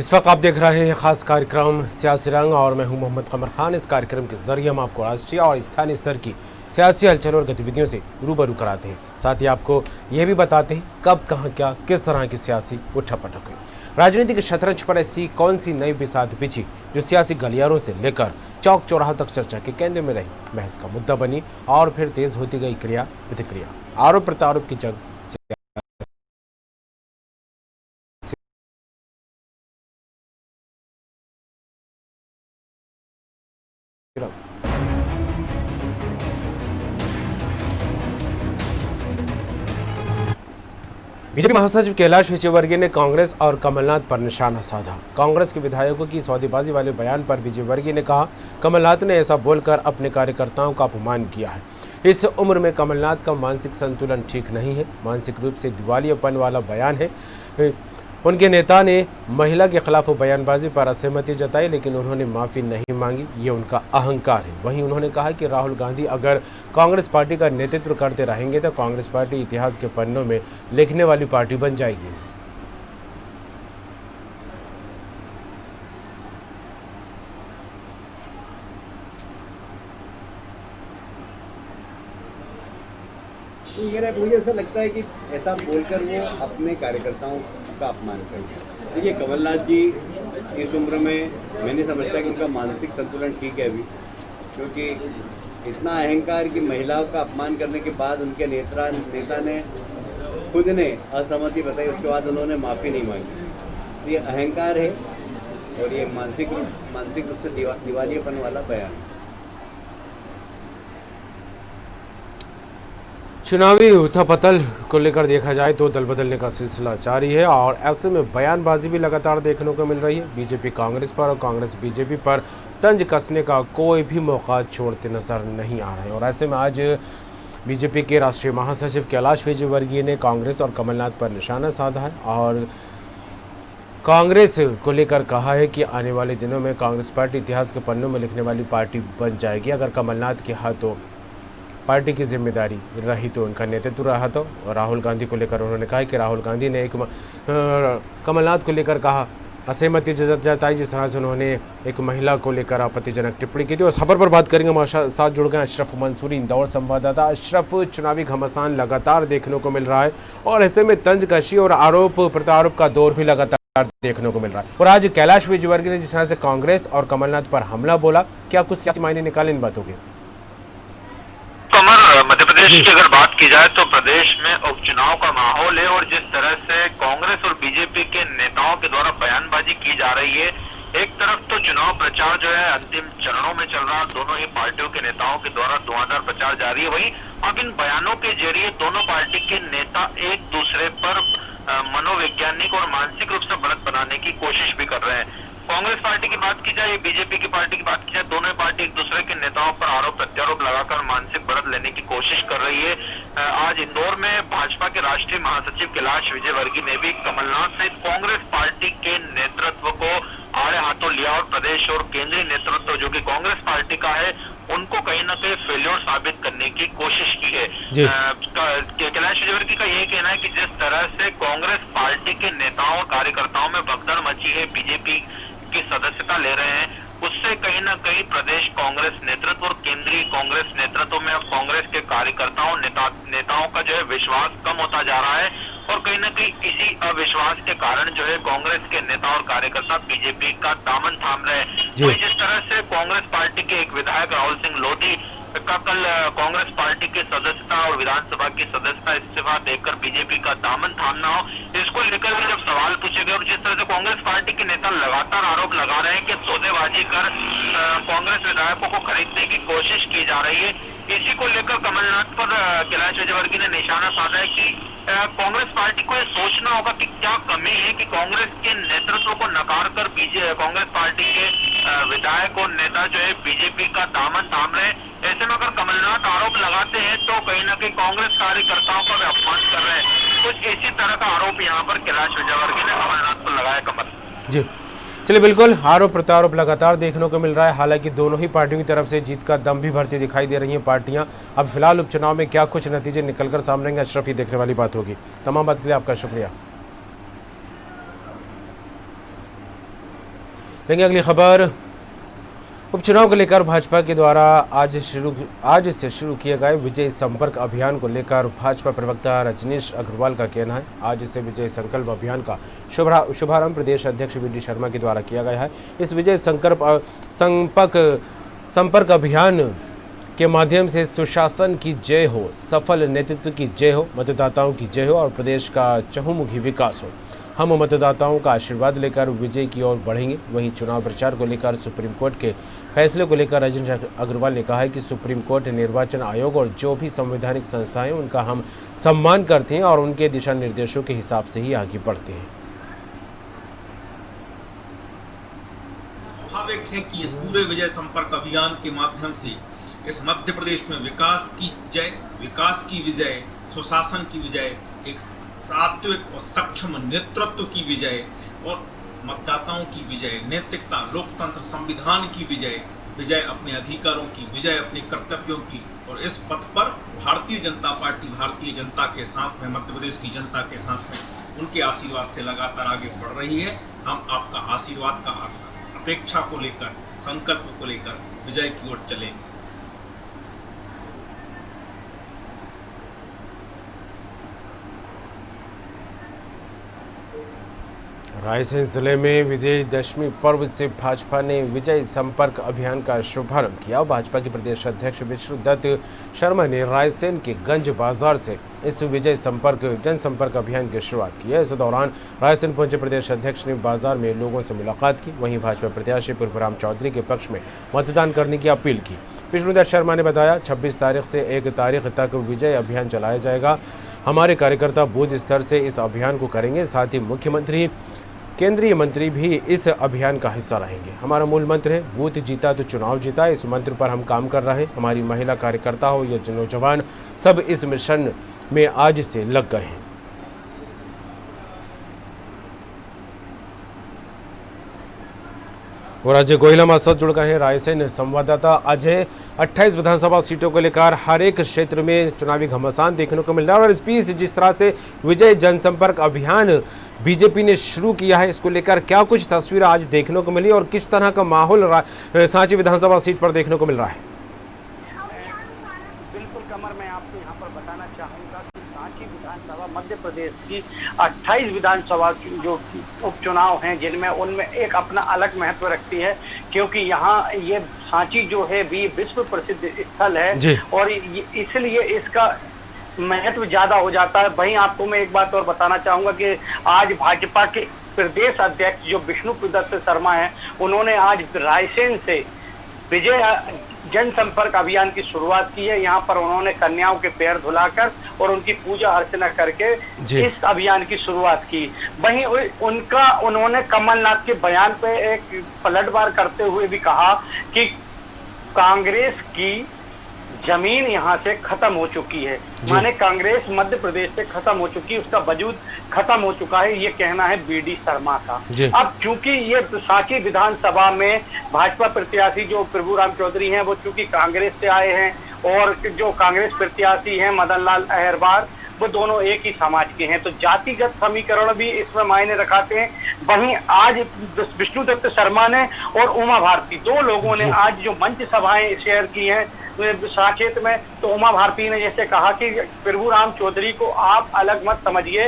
इस वक्त आप देख रहे हैं खास कार्यक्रम सियासी रंग और मैं हूं मोहम्मद कमर खान। इस कार्यक्रम के जरिए हम आपको राष्ट्रीय और स्थानीय स्तर की सियासी हलचल और गतिविधियों से रूबरू कराते हैं। साथ ही आपको यह भी बताते हैं कब कहां क्या किस तरह की सियासी उठापटक हुई। राजनीति के शतरंज पर ऐसी कौन सी नई बिसात बिछी जो सियासी गलियारों से लेकर चौक चौराहों तक चर्चा के केंद्र में रही, बहस का मुद्दा बनी और फिर तेज होती गई क्रिया प्रतिक्रिया, आरोप प्रत्यारोप की जंग। बीजेपी महासचिव कैलाश विजयवर्गीय ने कांग्रेस और कमलनाथ पर निशाना साधा। कांग्रेस के विधायकों की सौदेबाजी वाले बयान पर विजयवर्गीय ने कहा, कमलनाथ ने ऐसा बोलकर अपने कार्यकर्ताओं का अपमान किया है। इस उम्र में कमलनाथ का मानसिक संतुलन ठीक नहीं है, मानसिक रूप से दिवालियापन वाला बयान है। उनके नेता ने महिला के खिलाफ बयानबाजी पर असहमति जताई, लेकिन उन्होंने माफ़ी नहीं मांगी। ये उनका अहंकार है। वहीं उन्होंने कहा कि राहुल गांधी अगर कांग्रेस पार्टी का नेतृत्व करते रहेंगे तो कांग्रेस पार्टी इतिहास के पन्नों में लिखने वाली पार्टी बन जाएगी। तो मुझे ऐसा लगता है कि ऐसा बोलकर वो अपने कार्यकर्ताओं का अपमान कर दिया। देखिए, कमलनाथ जी इस उम्र में मैं नहीं समझता कि उनका मानसिक संतुलन ठीक है अभी, क्योंकि इतना अहंकार कि महिलाओं का अपमान करने के बाद उनके नेता ने खुद ने असहमति बताई, उसके बाद उन्होंने माफ़ी नहीं मांगी। तो ये अहंकार है और ये मानसिक रूप से दिवालियापन वाला बयान है। चुनावी उथल-पुथल को लेकर देखा जाए तो दल बदलने का सिलसिला जारी है और ऐसे में बयानबाजी भी लगातार देखने को मिल रही है। बीजेपी कांग्रेस पर और कांग्रेस बीजेपी पर तंज कसने का कोई भी मौका छोड़ते नजर नहीं आ रहे हैं। और ऐसे में आज बीजेपी के राष्ट्रीय महासचिव कैलाश विजयवर्गीय ने कांग्रेस और कमलनाथ पर निशाना साधा है और कांग्रेस को लेकर कहा है कि आने वाले दिनों में कांग्रेस पार्टी इतिहास के पन्नों में लिखने वाली पार्टी बन जाएगी अगर कमलनाथ के हाथों पार्टी की जिम्मेदारी रही तो, उनका नेतृत्व रहा तो। राहुल गांधी को लेकर उन्होंने कहा कि राहुल गांधी ने कमलनाथ को लेकर कहा असहमति जताई, जिस तरह से उन्होंने एक महिला को लेकर आपत्तिजनक टिप्पणी की थी। उस खबर पर बात करेंगे, हमारे साथ जुड़ गए अशरफ मंसूरी, इंदौर संवाददाता। अशरफ, चुनावी घमासान लगातार देखने को मिल रहा है और ऐसे में तंजकशी और आरोप प्रत्यारोप का दौर भी लगातार देखने को मिल रहा है। और आज कैलाश विजयवर्गीय ने जिस तरह से कांग्रेस और कमलनाथ पर हमला बोला, क्या कुछ सियासी मायने निकाले इन बातों के? मध्य प्रदेश की अगर बात की जाए तो प्रदेश में उपचुनाव का माहौल है और जिस तरह से कांग्रेस और बीजेपी के नेताओं के द्वारा बयानबाजी की जा रही है, एक तरफ तो चुनाव प्रचार जो है अंतिम चरणों में चल रहा, दोनों ही पार्टियों के नेताओं के द्वारा धुआंधार प्रचार जारी है। वहीं अब इन बयानों के जरिए दोनों पार्टी के नेता एक दूसरे पर मनोवैज्ञानिक और मानसिक रूप से बढ़त बनाने की कोशिश भी कर रहे हैं। कांग्रेस पार्टी की बात की जाए, बीजेपी की पार्टी की बात की जाए, दोनों पार्टी एक दूसरे के नेताओं पर आरोप प्रत्यारोप लगाकर मानसिक बढ़त लेने की कोशिश कर रही है। आज इंदौर में भाजपा के राष्ट्रीय महासचिव कैलाश विजयवर्गीय ने भी कमलनाथ सहित कांग्रेस पार्टी के नेतृत्व को आड़े हाथों लिया और प्रदेश और केंद्रीय नेतृत्व जो कि कांग्रेस पार्टी का है उनको कहीं ना कहीं फेल्योर साबित करने की कोशिश की है। कैलाश विजयवर्गीय का यही कहना है कि जिस तरह से कांग्रेस पार्टी के नेताओं और कार्यकर्ताओं में भगदड़ मची है, बीजेपी की सदस्यता ले रहे हैं, उससे कहीं ना कहीं प्रदेश कांग्रेस नेतृत्व और केंद्रीय कांग्रेस नेतृत्व में अब कांग्रेस के कार्यकर्ताओं नेताओं का जो है विश्वास कम होता जा रहा है और कहीं ना कहीं इसी अविश्वास के कारण जो है कांग्रेस के नेता और कार्यकर्ता बीजेपी का दामन थाम रहे हैं। वही जिस तरह से कांग्रेस पार्टी के एक विधायक राहुल सिंह लोधी का कल कांग्रेस पार्टी के सदस्यता और विधानसभा की सदस्यता इस्तीफा देकर बीजेपी का दामन थामना हो, इसको लेकर भी जब सवाल पूछे गए और जिस तरह से कांग्रेस पार्टी के नेता लगातार आरोप लगा रहे हैं कि सौदेबाजी कर कांग्रेस विधायकों को खरीदने की कोशिश की जा रही है, इसी को लेकर कमलनाथ पर कैलाश विजयवर्गीय ने निशाना साधा है कि कांग्रेस पार्टी को ये सोचना होगा कि क्या कमी है कि कांग्रेस के नेतृत्व को नकार कर कांग्रेस पार्टी के विधायक और नेता जो है बीजेपी का दामन थाम रहे हैं। ऐसे में अगर कमलनाथ आरोप लगाते हैं तो कहीं ना कहीं कांग्रेस कार्यकर्ताओं का अपमान कर रहे हैं। कुछ इसी तरह का आरोप यहाँ पर कैलाश विजयवर्गीय ने कमलनाथ पर लगाया। कमल जी, चलिए, बिल्कुल आरोप प्रत्यारोप लगातार देखने को मिल रहा है। हालांकि दोनों ही पार्टियों की तरफ से जीत का दम भी भरती दिखाई दे रही हैं पार्टियां। अब फिलहाल उपचुनाव में क्या कुछ नतीजे निकलकर सामने आएंगे, अशरफ ही देखने वाली बात होगी। तमाम बात के लिए आपका शुक्रिया। लेकिन अगली खबर, उपचुनाव को लेकर भाजपा के द्वारा आज से शुरू किए गए विजय संपर्क अभियान को लेकर भाजपा प्रवक्ता रजनीश अग्रवाल का कहना है, आज से विजय संकल्प अभियान का शुभारंभ प्रदेश अध्यक्ष वी डी शर्मा के द्वारा किया गया है। इस विजय संपर्क अभियान के माध्यम से सुशासन की जय हो, सफल नेतृत्व की जय हो, मतदाताओं की जय हो और प्रदेश का चहुमुखी विकास हो। हम मतदाताओं का आशीर्वाद लेकर विजय की ओर बढ़ेंगे। वहीं चुनाव प्रचार को लेकर सुप्रीम कोर्ट के फैसले को लेकर रजनीश अग्रवाल ने कहा है कि सुप्रीम कोर्ट, निर्वाचन आयोग और जो भी संवैधानिक संस्थाएं उनका हम सम्मान करते हैं और उनके दिशा निर्देशों के हिसाब से ही आगे बढ़ते हैं। स्वाभाविक है कि इस पूरे विजय संपर्क अभियान के माध्यम से इस मध्य प्रदेश में विकास की जय, विकास की विजय, सुशासन की विजय, एक सात्विक और सक्षम नेतृत्व की विजय और मतदाताओं की विजय, नैतिकता, लोकतंत्र, संविधान की विजय, विजय अपने अधिकारों की, विजय अपने कर्तव्यों की। और इस पथ पर भारतीय जनता पार्टी, भारतीय जनता के साथ में, मध्य प्रदेश की जनता के साथ में उनके आशीर्वाद से लगातार आगे बढ़ रही है। हम आपका आशीर्वाद का अपेक्षा को लेकर, संकल्प को लेकर विजय की ओर चलेंगे। रायसेन जिले में विजयदशमी पर्व से भाजपा ने विजय संपर्क अभियान का शुभारंभ किया। भाजपा के प्रदेश अध्यक्ष विष्णुदत्त शर्मा ने रायसेन के गंज बाजार से इस विजय जनसंपर्क अभियान की शुरुआत की है। इस दौरान रायसेन पहुंचे प्रदेश अध्यक्ष ने बाजार में लोगों से मुलाकात की। वहीं भाजपा प्रत्याशी प्रभुराम चौधरी के पक्ष में मतदान करने की अपील की। विष्णुदत्त शर्मा ने बताया, 26 तारीख से 1 तारीख तक विजय अभियान चलाया जाएगा। हमारे कार्यकर्ता बूथ स्तर से इस अभियान को करेंगे। साथ ही मुख्यमंत्री, केंद्रीय मंत्री भी इस अभियान का हिस्सा रहेंगे। हमारा मूल मंत्र है, बूथ जीता तो चुनाव जीता। इस मंत्र पर हम काम कर रहे हैं। हमारी महिला कार्यकर्ता हो या नौजवान, सब इस मिशन में आज से लग गए हैं। और अजय गोहिला हमारे साथ जुड़ गए हैं, रायसेन संवाददाता। अजय, 28 विधानसभा सीटों को लेकर हर एक क्षेत्र में चुनावी घमासान देखने को मिल रहा है और इस बीच जिस तरह से विजय जनसंपर्क अभियान बीजेपी ने शुरू किया है, इसको लेकर क्या कुछ तस्वीर आज देखने को मिली और किस तरह का माहौल सांची विधानसभा सीट पर देखने को मिल रहा है? बिल्कुल कमर, मैं आपको यहाँ पर बताना चाहूँगा कि सांची विधानसभा मध्य प्रदेश की 28 विधानसभा जो उपचुनाव हैं, जिनमें उनमें एक अपना अलग महत्व रखती है, क्योंकि यहाँ ये सांची जो है भी विश्व प्रसिद्ध स्थल है और इसलिए इसका महत्व ज्यादा हो जाता है। वहीं आपको मैं एक बात और बताना चाहूंगा कि आज भाजपा के प्रदेश अध्यक्ष जो विष्णुदत्त शर्मा हैं, उन्होंने आज रायसेन से विजय जनसंपर्क अभियान की शुरुआत की है। यहाँ पर उन्होंने कन्याओं के पैर धुलाकर और उनकी पूजा अर्चना करके इस अभियान की शुरुआत की। वहीं उन्होंने कमलनाथ के बयान पे एक पलटवार करते हुए भी कहा कि कांग्रेस की जमीन यहाँ से खत्म हो चुकी है, माने कांग्रेस मध्य प्रदेश से खत्म हो चुकी है, उसका वजूद खत्म हो चुका है, ये कहना है वी.डी. शर्मा का। अब चूंकि ये सांची विधानसभा में भाजपा प्रत्याशी जो प्रभुराम चौधरी हैं, वो चूंकि कांग्रेस से आए हैं और जो कांग्रेस प्रत्याशी हैं मदन लाल अहिरवार, वो दोनों एक ही समाज के हैं, तो जातिगत समीकरण भी इसमें मायने रखाते हैं। वहीं आज विष्णुदत्त शर्मा ने और उमा भारती, दो लोगों ने आज जो मंच सभाएं शेयर की हैं साकेत में, तो उमा भारती ने जैसे कहा कि प्रभुराम चौधरी को आप अलग मत समझिए,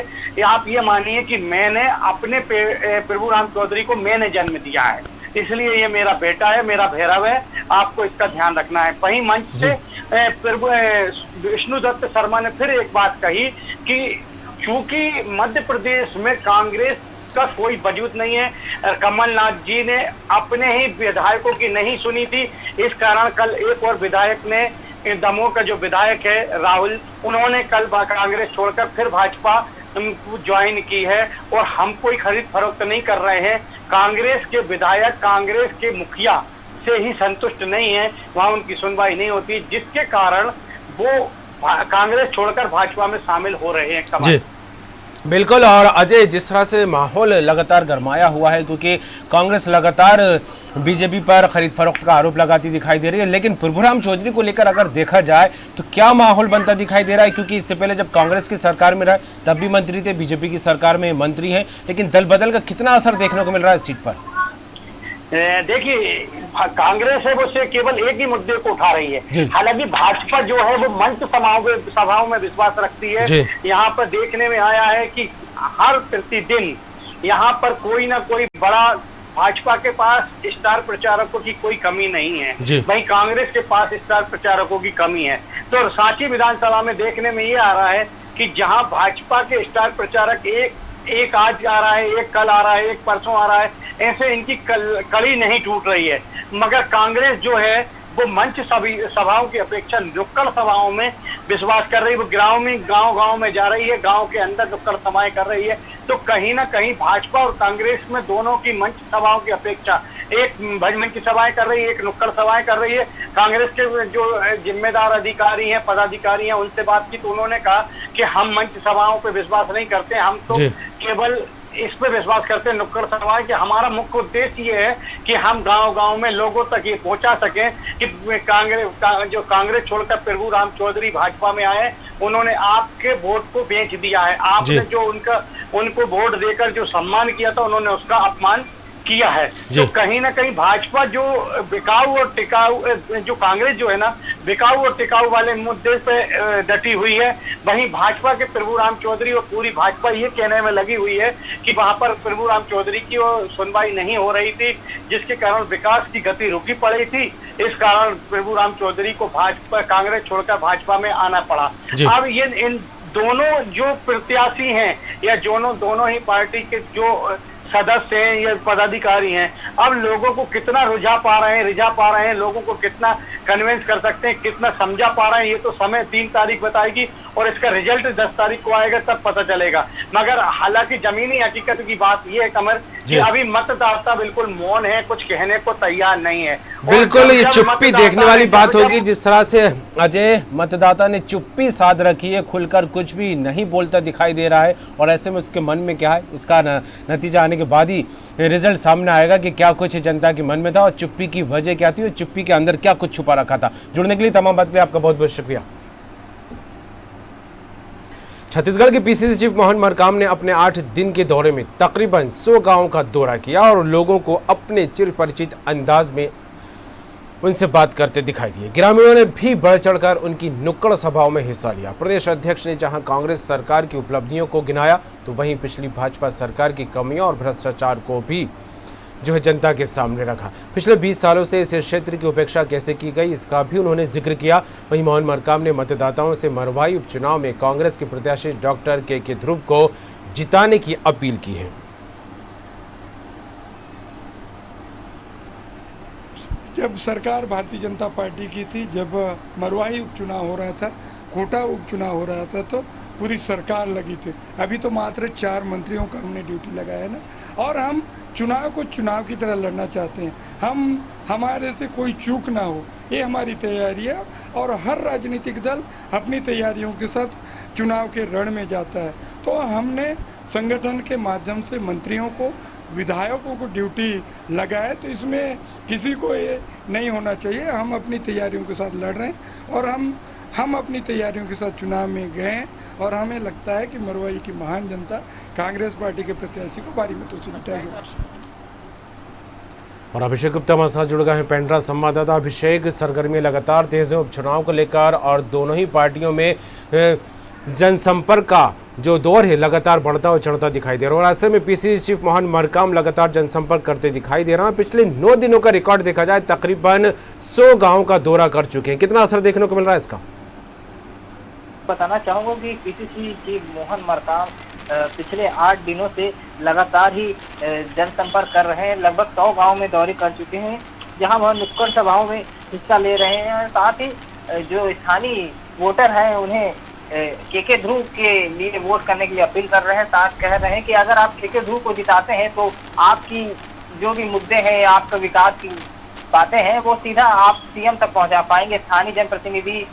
आप ये मानिए कि मैंने अपने प्रभुराम चौधरी को मैंने जन्म दिया है, इसलिए ये मेरा बेटा है, मेरा भैरव है, आपको इसका ध्यान रखना है। वहीं मंच से विष्णुदत्त शर्मा ने फिर एक बात कही कि चूंकि मध्य प्रदेश में कांग्रेस का कोई वजूद नहीं है, कमलनाथ जी ने अपने ही विधायकों की नहीं सुनी थी, इस कारण कल एक और विधायक ने, दमोह का जो विधायक है राहुल, उन्होंने कल कांग्रेस छोड़कर फिर भाजपा ज्वाइन की है और हम कोई खरीद फरोख्त नहीं कर रहे हैं। कांग्रेस के विधायक कांग्रेस के मुखिया से ही संतुष्ट नहीं है, वहां उनकी सुनवाई नहीं होती, जिसके कारण वो कांग्रेस छोड़कर भाजपा में शामिल हो रहे हैं। कमल, बिल्कुल। और अजय, जिस तरह से माहौल लगातार गरमाया हुआ है, क्योंकि कांग्रेस लगातार बीजेपी पर खरीद फरोख्त का आरोप लगाती दिखाई दे रही है, लेकिन प्रभुराम चौधरी को लेकर अगर देखा जाए तो क्या माहौल बनता दिखाई दे रहा है? क्योंकि इससे पहले जब कांग्रेस की सरकार में रहे तब भी मंत्री थे, बीजेपी की सरकार में मंत्री हैं, लेकिन दल बदल का कितना असर देखने को मिल रहा है सीट पर? देखिए, कांग्रेस है वो सिर्फ केवल एक ही मुद्दे को उठा रही है। हालांकि भाजपा जो है वो मंच सभाओं में विश्वास रखती है। यहाँ पर देखने में आया है कि हर प्रतिदिन यहाँ पर कोई ना कोई बड़ा, भाजपा के पास स्टार प्रचारकों की कोई कमी नहीं है, वहीं कांग्रेस के पास स्टार प्रचारकों की कमी है। तो सांची विधानसभा में देखने में ये आ रहा है कि जहां भाजपा के स्टार प्रचारक एक आज आ रहा है, एक कल आ रहा है, एक परसों आ रहा है, ऐसे इनकी कड़ी नहीं टूट रही है। मगर कांग्रेस जो है वो मंच सभाओं की अपेक्षा नुक्कड़ सभाओं में विश्वास कर रही है। वो गांव में जा रही है, गांव के अंदर नुक्कड़ सभाएं कर रही है। तो कहीं ना कहीं भाजपा और कांग्रेस में दोनों की मंच सभाओं की अपेक्षा एक मंच सभाएं कर रही है, एक नुक्कड़ सभाएं कर रही है। कांग्रेस के जो जिम्मेदार अधिकारी हैं, पदाधिकारी हैं, उनसे बात की तो उन्होंने कहा कि हम मंच सभाओं पे विश्वास नहीं करते, हम तो केवल इस पे विश्वास करते हैं नुक्कड़ सभा कि हमारा मुख्य उद्देश्य ये है कि हम गांव-गांव में लोगों तक ये पहुंचा सकें कि कांग्रेस छोड़कर प्रभुराम चौधरी भाजपा में आए, उन्होंने आपके वोट को बेच दिया है। आपने जो उनको वोट देकर जो सम्मान किया था, उन्होंने उसका अपमान किया है। तो कहीं ना कहीं भाजपा जो बिकाऊ और टिकाऊ, जो कांग्रेस जो है ना बिकाऊ और टिकाऊ वाले मुद्दे पे डटी हुई है, वहीं भाजपा के प्रभुराम चौधरी और पूरी भाजपा ये कहने में लगी हुई है कि वहां पर प्रभुराम चौधरी की सुनवाई नहीं हो रही थी, जिसके कारण विकास की गति रुकी पड़ी थी। इस कारण प्रभुराम चौधरी को कांग्रेस छोड़कर भाजपा में आना पड़ा। अब ये इन दोनों जो प्रत्याशी हैं या दोनों ही पार्टी के जो सदस्य हैं या पदाधिकारी हैं, अब लोगों को कितना रिझा पा रहे हैं, लोगों को कितना कन्विंस कर सकते हैं, कितना समझा पा रहे हैं, ये तो समय 3 तारीख बताएगी और इसका रिजल्ट 10 तारीख को आएगा, तब पता चलेगा। मगर हालांकि जमीनी हकीकत की बात ये है कमर कि अभी मतदाता बिल्कुल मौन है, कुछ कहने को तैयार नहीं है। बिल्कुल ये चुप्पी देखने वाली बात होगी, जिस तरह से अजय मतदाता ने चुप्पी साध रखी है, खुलकर कुछ भी नहीं बोलता दिखाई दे रहा है। और ऐसे में उसके मन में क्या है, इसका नतीजा आने के बाद ही रिजल्ट सामने आएगा कि क्या कुछ जनता के मन में था और चुप्पी की वजह क्या थी और चुप्पी के अंदर क्या कुछ छुपा रखा था। जुड़ने के लिए तमाम बात के लिए आपका बहुत बहुत शुक्रिया। छत्तीसगढ़ के पीसीसी चीफ मोहन मरकाम ने अपने 8 दिन के दौरे में तकरीबन 100 गांवों का दौरा किया और लोगों को अपने चिरपरिचित अंदाज में उनसे बात करते दिखाई दिए। ग्रामीणों ने भी बढ़ चढ़कर उनकी नुक्कड़ सभाओं में हिस्सा लिया। प्रदेश अध्यक्ष ने जहां कांग्रेस सरकार की उपलब्धियों को गिनाया, तो वहीं पिछली भाजपा सरकार की कमियों और भ्रष्टाचार को भी जो है जनता के सामने रखा। पिछले 20 सालों से इस क्षेत्र की उपेक्षा कैसे की गई, इसका भी उन्होंने जिक्र किया। वहीं मोहन मरकाम ने मतदाताओं से मरवाई उपचुनाव में कांग्रेस के प्रत्याशी डॉक्टर के ध्रुव को जिताने की अपील की है। जब सरकार भारतीय जनता पार्टी की थी, जब मरवाही उपचुनाव हो रहा था, कोटा उपचुनाव हो रहा था, तो पूरी सरकार लगी थी। अभी तो मात्र 4 मंत्रियों का हमने ड्यूटी लगाया है ना, और हम चुनाव को चुनाव की तरह लड़ना चाहते हैं। हमारे से कोई चूक ना हो, ये हमारी तैयारी है। और हर राजनीतिक दल अपनी तैयारियों के साथ चुनाव के रण में जाता है। तो हमने संगठन के माध्यम से मंत्रियों को, विधायकों को ड्यूटी लगाए, तो इसमें किसी को ये नहीं होना चाहिए। हम अपनी तैयारियों के साथ लड़ रहे हैं और हम अपनी तैयारियों के साथ चुनाव में गए और हमें लगता है कि मरवाई की महान जनता कांग्रेस पार्टी के प्रत्याशी को भारी मतों से जिताएगी। और अभिषेक गुप्ता हमारे साथ जुड़ गए हैं पेंड्रा संवाददाता। अभिषेक, सरगर्मी लगातार तेज है उपचुनाव को लेकर और दोनों ही पार्टियों में जनसंपर्क का जो दौर है लगातार बढ़ता और चढ़ता दिखाई दे रहा है। और ऐसे में पीसीसी चीफ मोहन मरकाम लगातार जनसंपर्क करते दिखाई दे रहा है। पिछले 9 दिनों का रिकॉर्ड देखा जाए, तकरीबन 100 गाँव का दौरा कर चुके हैं। कितना असर देखने को मिल रहा है इसका? बताना चाहूँगा कि पीसीसी चीफ मोहन मरकाम पिछले 8 दिनों से लगातार ही जनसंपर्क कर रहे हैं। लगभग 100 गांव में दौरे कर चुके हैं, जहां वह नुक्कड़ सभाओं में हिस्सा ले रहे हैं। साथ ही जो स्थानीय वोटर हैं उन्हें के ध्रुव के लिए वोट करने की अपील कर रहे हैं। साथ कह रहे हैं कि अगर आप के ध्रुव को जिताते हैं तो आपकी जो भी मुद्दे हैं, आपका विकास की बातें हैं, वो सीधा आप सीएम तक पहुँचा पाएंगे। स्थानीय जनप्रतिनिधि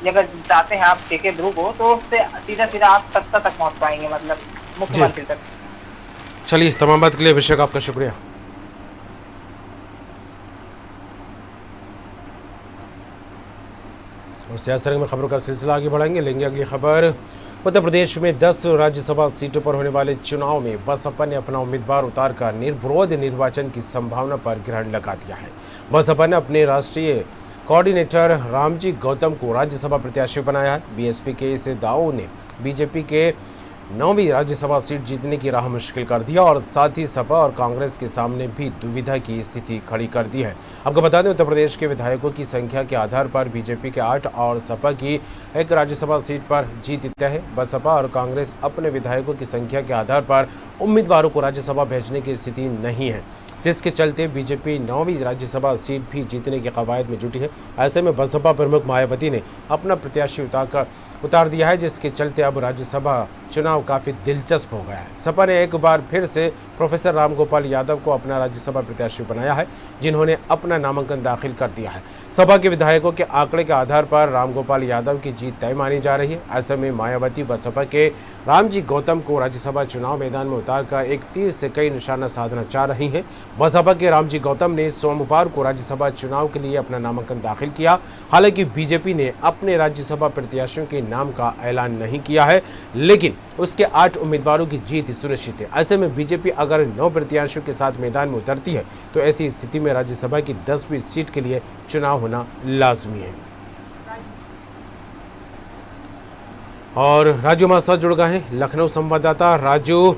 अगर चाहते हैं आप के ध्रुव को, तो उससे सीधा आप सत्ता तक पहुंच पाएंगे, मतलब मुख्यमंत्री तक। चलिए, तमाम बात के लिए अभिषेक आपका शुक्रिया। और सियासत में खबरों का सिलसिला आगे बढ़ाएंगे। लेंगे अगली खबर उत्तर प्रदेश में 10 राज्यसभा सीटों पर होने वाले चुनाव में बसपा ने अपना उम्मीदवार उतारकर निर्विरोध निर्वाचन की संभावना पर ग्रहण लगा दिया है। बसपा ने अपने राष्ट्रीय कोऑर्डिनेटर रामजी गौतम को राज्यसभा प्रत्याशी बनाया है। बीएसपी के इस दावों ने बीजेपी के 9वीं राज्यसभा सीट जीतने की राह मुश्किल कर दिया और साथ ही सपा और कांग्रेस के सामने भी दुविधा की स्थिति खड़ी कर दी है। आपको बता दें, उत्तर प्रदेश के विधायकों की संख्या के आधार पर बीजेपी के 8 और सपा की 1 राज्यसभा सीट पर जीत तय है। बसपा और कांग्रेस अपने विधायकों की संख्या के आधार पर उम्मीदवारों को राज्यसभा भेजने की स्थिति नहीं है, जिसके चलते बीजेपी 9वीं राज्यसभा सीट भी जीतने के कवायद में जुटी है। ऐसे में बसपा प्रमुख मायावती ने अपना प्रत्याशी उतार दिया है, जिसके चलते अब राज्यसभा चुनाव काफ़ी दिलचस्प हो गया है। सपा ने एक बार फिर से प्रोफेसर रामगोपाल यादव को अपना राज्यसभा प्रत्याशी बनाया है, जिन्होंने अपना नामांकन दाखिल कर दिया है। सपा के विधायकों के आंकड़े के आधार पर रामगोपाल यादव की जीत तय मानी जा रही है। ऐसे में मायावती बसपा के रामजी गौतम को राज्यसभा चुनाव मैदान में उतारकर एक तीर से कई निशाना साधना चाह रही हैं। बसपा के रामजी गौतम ने सोमवार को राज्यसभा चुनाव के लिए अपना नामांकन दाखिल किया। हालांकि बीजेपी ने अपने राज्यसभा प्रत्याशियों के नाम का ऐलान नहीं किया है, लेकिन उसके 8 उम्मीदवारों की जीत सुनिश्चित है। ऐसे में बीजेपी अगर 9 प्रत्याशियों के साथ मैदान में उतरती है तो ऐसी स्थिति में राज्यसभा की 10वीं सीट के लिए चुनाव होना लाजमी है। और राजू हमारे साथ जुड़ गए हैं लखनऊ संवाददाता राजू।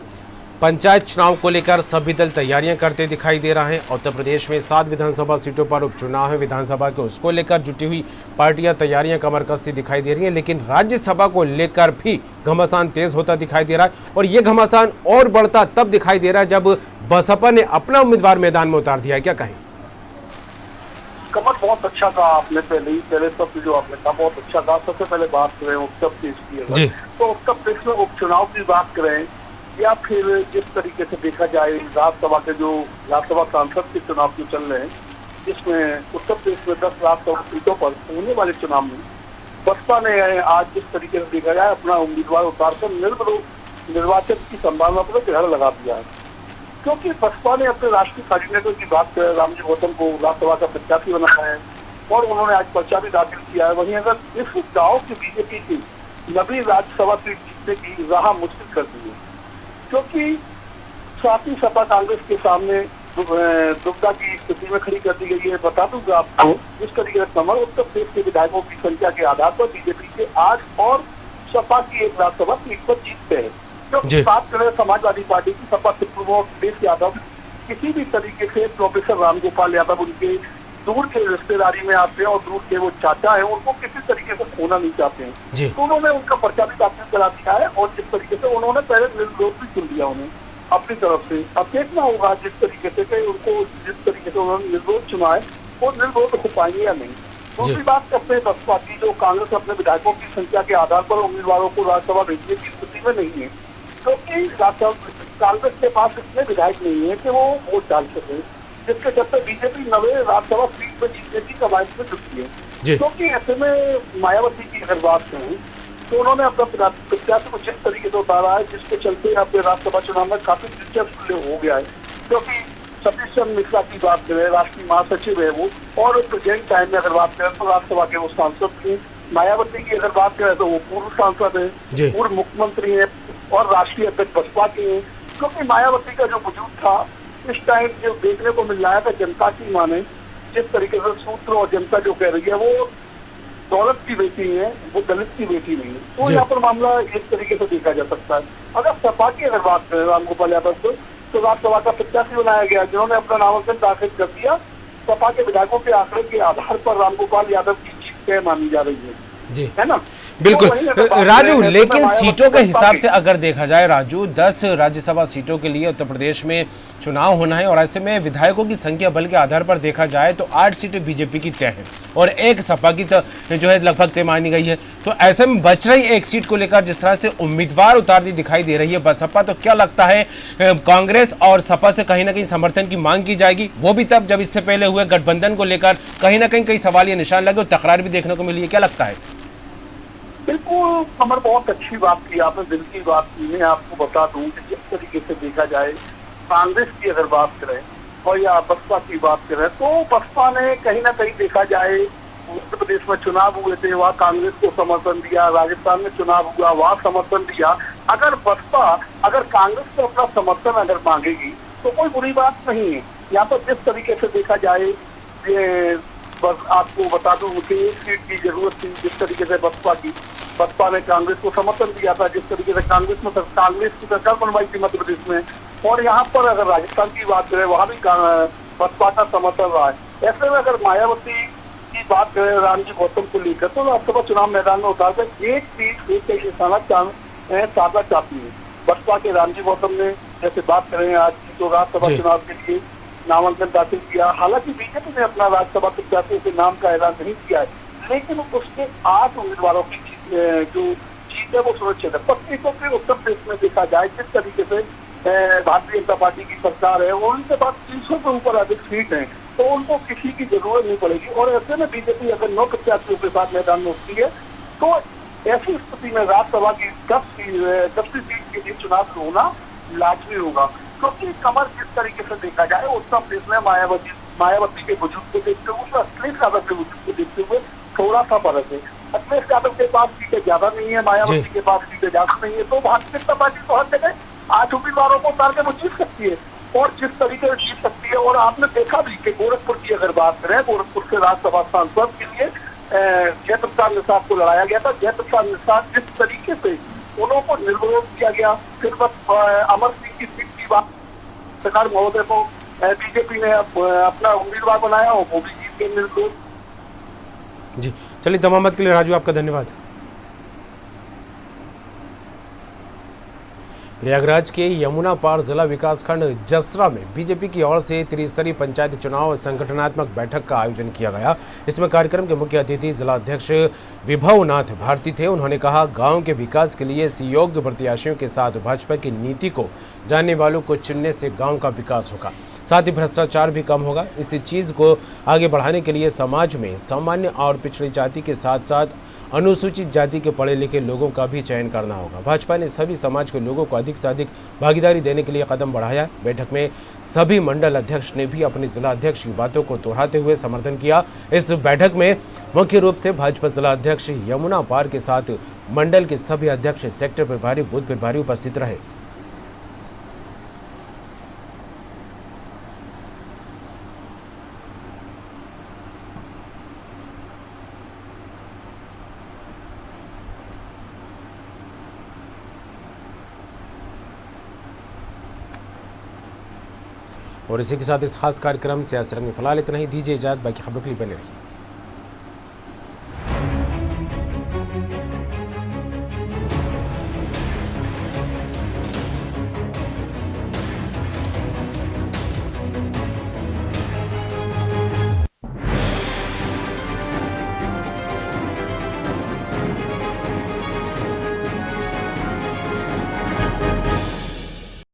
पंचायत चुनाव को लेकर सभी दल तैयारियां करते दिखाई दे रहे हैं। उत्तर प्रदेश में 7 विधानसभा सीटों पर उपचुनाव है। विधानसभा के उसको लेकर जुटी हुई पार्टियां तैयारियां कमर कसती दिखाई दे रही हैं, लेकिन राज्यसभा को लेकर भी घमासान तेज होता दिखाई दे रहा है। और ये घमासान और बढ़ता तब दिखाई दे रहा है जब बसपा ने अपना उम्मीदवार मैदान में उतार दिया है। क्या कहें? कमर, बहुत अच्छा कहा आपने। पहले सब जो आपने कहा बहुत अच्छा कहा। सबसे पहले बात करें उत्तर प्रदेश की, तो उत्तर प्रदेश में उपचुनाव की बात करें या फिर जिस तरीके से देखा जाए राज्यसभा के जो राज्यसभा सांसद के चुनाव जो चल रहे हैं, जिसमें उत्तर प्रदेश में 10 राज्यसभा सीटों पर होने वाले चुनाव में बसपा ने आज जिस तरीके से देखा जाए अपना उम्मीदवार उतारकर निर्विरोध निर्वाचन की संभावना पर ग्रहण लगा दिया है। क्योंकि बसपा ने अपने राष्ट्रीय कोऑर्डिनेटर की बात करें रामजी गौतम को राज्यसभा का प्रत्याशी बनाया है और उन्होंने आज पर्चा भी दाखिल किया है। वहीं अगर इस दाव की बीजेपी की 9वीं राज्यसभा सीट जीतने की राह मुश्किल कर दी है, क्योंकि साथ ही सपा कांग्रेस के सामने दुविधा की स्थिति में खड़ी कर दी गई है। बता दूंगा आपको, जिस तरीके से कमर उत्तर प्रदेश के विधायकों की संख्या के आधार पर बीजेपी के 8 और सपा की 1 राज्यसभा सीट पर जीतते हैं। क्योंकि बात करें समाजवादी पार्टी की, सपा के पूर्व अखिलेश यादव किसी भी तरीके से प्रोफेसर रामगोपाल यादव उनके दूर के रिश्तेदारी में आते हैं और दूर के वो चाचा है, उनको किसी तरीके से खोना नहीं चाहते हैं। तो उन्होंने उनका पर्चा भी दाखिल करा दिया है और जिस तरीके से उन्होंने पहले निर्विरोध भी चुन लिया उन्हें अपनी तरफ से। अब देखना होगा जिस तरीके से कि उनको जिस तरीके से उन्होंने निर्विरोध चुना है वो निर्विरोध हो पाएंगे या नहीं। दूसरी बात करते हैं बसपा की, जो कांग्रेस अपने विधायकों की संख्या के आधार पर उम्मीदवारों को राज्यसभा भेजने की स्थिति में नहीं है, क्योंकि कांग्रेस के पास इतने विधायक नहीं है कि वो वोट डाल सके, जिसके चलते बीजेपी 9वें राज्यसभा सीट पर जीतने की कवायद में जुटी है। क्योंकि ऐसे में मायावती की अगर बात करें तो उन्होंने अपना प्रत्याशी को जिस तरीके से उतारा है, जिसके चलते अपने राज्यसभा चुनाव में काफी दिलचस्प हो गया है। क्योंकि सतीश चंद्र मिश्रा की बात करें, राष्ट्रीय महासचिव है वो, और प्रेजेंट टाइम में अगर बात करें तो राज्यसभा के वो सांसद थे। मायावती की अगर बात करें तो वो पूर्व सांसद है, पूर्व मुख्यमंत्री है और राष्ट्रीय अध्यक्ष बसपा के हैं। क्योंकि मायावती का जो वजूद था इस टाइम जो देखने को मिल रहा है कि जनता की माने जिस तरीके से सूत्र और जनता जो कह रही है वो दौलत की बेटी है, वो दलित की बेटी नहीं है। तो यहाँ पर मामला इस तरीके से देखा जा सकता है। अगर सपा की अगर बात करें रामगोपाल यादव को, तो राज्यसभा का प्रत्याशी बनाया गया जिन्होंने अपना नामांकन दाखिल कर दिया। सपा के विधायकों के आंकड़े के आधार पर रामगोपाल यादव की जीत तय मानी जा रही है, है ना? बिल्कुल राजू, लेकिन सीटों के हिसाब से अगर देखा जाए राजू, 10 राज्यसभा सीटों के लिए उत्तर प्रदेश में चुनाव होना है और ऐसे में विधायकों की संख्या बल के आधार पर देखा जाए तो 8 सीटें बीजेपी की तय है और 1 सपा की जो है लगभग तय मानी गई है। तो ऐसे में बच रही 1 सीट को लेकर जिस तरह से उम्मीदवार उतारती दिखाई दे रही है बसपा, तो क्या लगता है कांग्रेस और सपा से कहीं ना कहीं समर्थन की मांग की जाएगी? वो भी तब जब इससे पहले हुए गठबंधन को लेकर कहीं ना कहीं कई सवाल या निशान लगे और तकरार भी देखने को मिली है। क्या लगता है? बिल्कुल कमर, बहुत अच्छी बात की आपने, दिल की बात की। मैं आपको बता दूं कि जिस तरीके से देखा जाए कांग्रेस की अगर बात करें और या बसपा की बात करें तो बसपा ने कहीं ना कहीं देखा जाए उत्तर प्रदेश में चुनाव हुए थे वहाँ कांग्रेस को समर्थन दिया, राजस्थान में चुनाव हुआ वहाँ समर्थन दिया। अगर बसपा अगर कांग्रेस को अपना समर्थन अगर मांगेगी तो कोई बुरी बात नहीं है। यहाँ पर जिस तरीके से देखा जाए, ये बस आपको बता दूं मुझे एक सीट की जरूरत थी, जिस तरीके से बसपा ने कांग्रेस को समर्थन दिया था, जिस तरीके से कांग्रेस की सरकार बनवाई थी मध्य प्रदेश में, और यहाँ पर अगर राजस्थान की बात करें वहाँ भी बसपा का समर्थन रहा है। ऐसे में अगर मायावती की बात करें रामजी गौतम को लेकर, तो लोकसभा चुनाव मैदान में उतारकर एक सीट एक निशाना साधना चाहती है। बसपा के रामजी गौतम ने जैसे बात करें आज की, तो राज्यसभा चुनाव के लिए नामांकन दाखिल किया। हालांकि बीजेपी ने अपना राज्यसभा प्रत्याशियों के नाम का ऐलान नहीं किया है, लेकिन उसके 8 उम्मीदवारों की जो जीत है वो सुरक्षित है। पत्नी को फिर उत्तर प्रदेश में देखा जाए जिस तरीके से भारतीय जनता पार्टी की सरकार है और उनके पास 300 से ऊपर अधिक सीट है, तो उनको किसी की जरूरत नहीं पड़ेगी। और ऐसे में बीजेपी अगर 9 प्रत्याशियों के साथ मैदान में उठती है तो ऐसी स्थिति में राज्यसभा की 10वीं सीट के लिए चुनाव होना लाजमी होगा। क्योंकि कमर जिस तरीके से देखा जाए उत्तर प्रदेश में मायावती के वजूद को देखते हुए, अखिलेश यादव के वजूद को देखते हुए थोड़ा सा फर्क है। अखिलेश यादव के पास सीटें ज्यादा नहीं है, मायावती के पास सीटें ज्यादा नहीं है, तो भारतीय जनता पार्टी तो हर जगह 8 उम्मीदवारों को उतार के वो जीत सकती है और जिस तरीके से जीत सकती है। और आपने देखा भी कि गोरखपुर की अगर बात करें, गोरखपुर से राज्यसभा सांसद के लिए जयप्रकाश निषाद को लड़ाया गया था। जयप्रकाश निषाद जिस तरीके से उनको निर्विरोध किया गया, फिर बस अमर सिंह की सीट की बात सरकार महोदय को बीजेपी ने अपना उम्मीदवार बनाया और वो भी जीत के निर्विरोध। जी चलिए, तमाम बात के लिए राजू आपका धन्यवाद। प्रयागराज के यमुना पार जिला विकास खंड जसरा में बीजेपी की ओर से त्रिस्तरीय पंचायत चुनाव और संगठनात्मक बैठक का आयोजन किया गया। इसमें कार्यक्रम के मुख्य अतिथि जिला अध्यक्ष विभवनाथ भारती थे। उन्होंने कहा, गांव के विकास के लिए योग्य प्रत्याशियों के साथ भाजपा की नीति को जानने वालों को चुनने से गांव का विकास होगा, साथ ही भ्रष्टाचार भी कम होगा। इसी चीज़ को आगे बढ़ाने के लिए समाज में सामान्य और पिछड़ी जाति के साथ साथ अनुसूचित जाति के पढ़े लिखे लोगों का भी चयन करना होगा। भाजपा ने सभी समाज के लोगों को अधिक से अधिक भागीदारी देने के लिए कदम बढ़ाया। बैठक में सभी मंडल अध्यक्ष ने भी अपने जिला अध्यक्ष की बातों को दोहराते हुए समर्थन किया। इस बैठक में मुख्य रूप से भाजपा जिला अध्यक्ष यमुना पार के साथ मंडल के सभी अध्यक्ष, सेक्टर प्रभारी, बूथ प्रभारी उपस्थित रहे। और इसी के साथ इस खास कार्यक्रम से असर में फिलहाल इतना ही। दीजिए इजाजत, बाकी खबरों के लिए बने रहिए।